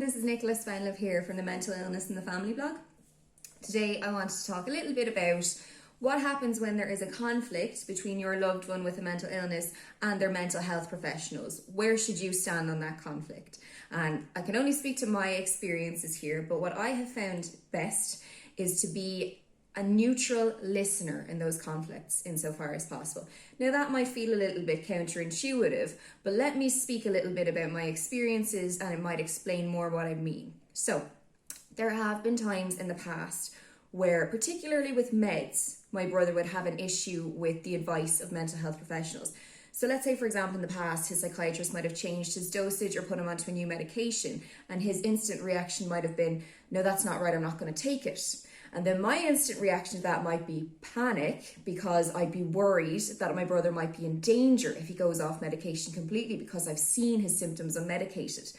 this is Nicola Spendlove here from the Mental Illness and the Family blog. Today I want to talk a little bit about what happens when there is a conflict between your loved one with a mental illness and their mental health professionals. Where should you stand on that conflict? And I can only speak to my experiences here, but what I have found best is to be a neutral listener in those conflicts insofar as possible. Now that might feel a little bit counterintuitive, but let me speak a little bit about my experiences and it might explain more what I mean. So there have been times in the past where, particularly with meds, my brother would have an issue with the advice of mental health professionals. So let's say, for example, in the past, his psychiatrist might have changed his dosage or put him onto a new medication, and his instant reaction might have been, no, that's not right, I'm not going to take it. And then my instant reaction to that might be panic, because I'd be worried that my brother might be in danger if he goes off medication completely, because I've seen his symptoms unmedicated.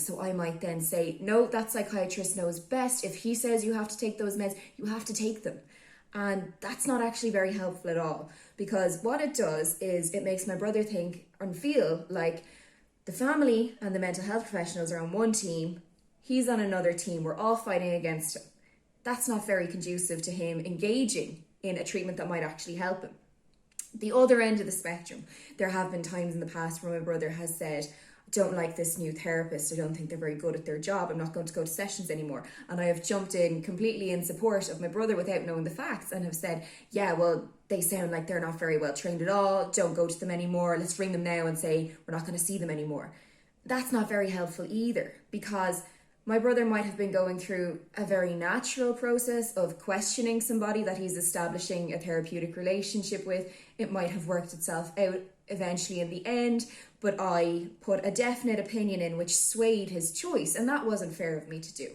So I might then say, no, that psychiatrist knows best. If he says you have to take those meds, you have to take them. And that's not actually very helpful at all, because what it does is it makes my brother think and feel like the family and the mental health professionals are on one team, he's on another team, we're all fighting against him. That's not very conducive to him engaging in a treatment that might actually help him. The other end of the spectrum, there have been times in the past where my brother has said, I don't like this new therapist, I don't think they're very good at their job, I'm not going to go to sessions anymore. And I have jumped in completely in support of my brother without knowing the facts and have said, yeah, well, they sound like they're not very well trained at all, don't go to them anymore, let's ring them now and say we're not going to see them anymore. That's not very helpful either, because my brother might have been going through a very natural process of questioning somebody that he's establishing a therapeutic relationship with. It might have worked itself out eventually in the end, but I put a definite opinion in which swayed his choice, and that wasn't fair of me to do.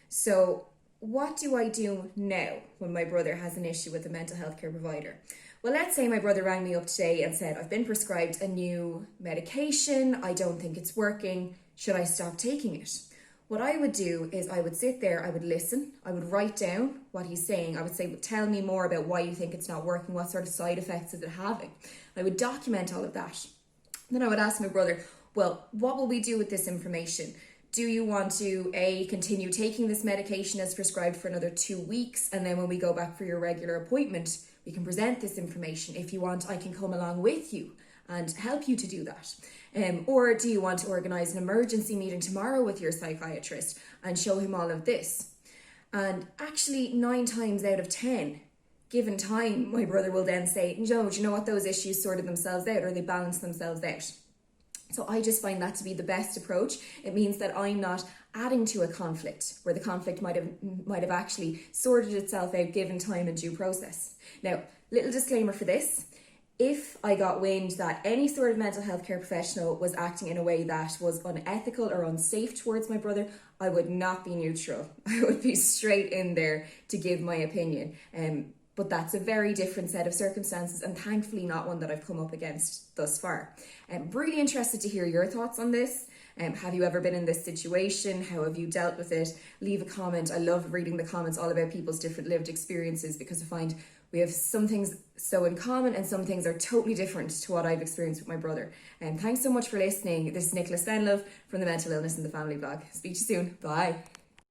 So what do I do now when my brother has an issue with a mental health care provider? Well, let's say my brother rang me up today and said, I've been prescribed a new medication, I don't think it's working, should I stop taking it? What I would do is I would sit there, I would listen, I would write down what he's saying. I would say, tell me more about why you think it's not working, what sort of side effects is it having? I would document all of that. Then I would ask my brother, well, what will we do with this information? Do you want to, A, continue taking this medication as prescribed for another 2 weeks, and then when we go back for your regular appointment, we can present this information. If you want, I can come along with you and help you to do that. Or do you want to organise an emergency meeting tomorrow with your psychiatrist and show him all of this? And actually 9 times out of 10, given time, my brother will then say, no, do you know what, those issues sorted themselves out, or they balanced themselves out. So I just find that to be the best approach. It means that I'm not adding to a conflict where the conflict might have actually sorted itself out given time and due process. Now, little disclaimer for this. If I got wind that any sort of mental health care professional was acting in a way that was unethical or unsafe towards my brother, I would not be neutral. I would be straight in there to give my opinion. But that's a very different set of circumstances, and thankfully not one that I've come up against thus far. I'm really interested to hear your thoughts on this. Have you ever been in this situation? How have you dealt with it? Leave a comment. I love reading the comments all about people's different lived experiences, because I find we have some things so in common and some things are totally different to what I've experienced with my brother. And thanks so much for listening. This is Nicola Spendlove from the Mental Illness and the Family blog. Speak to you soon. Bye.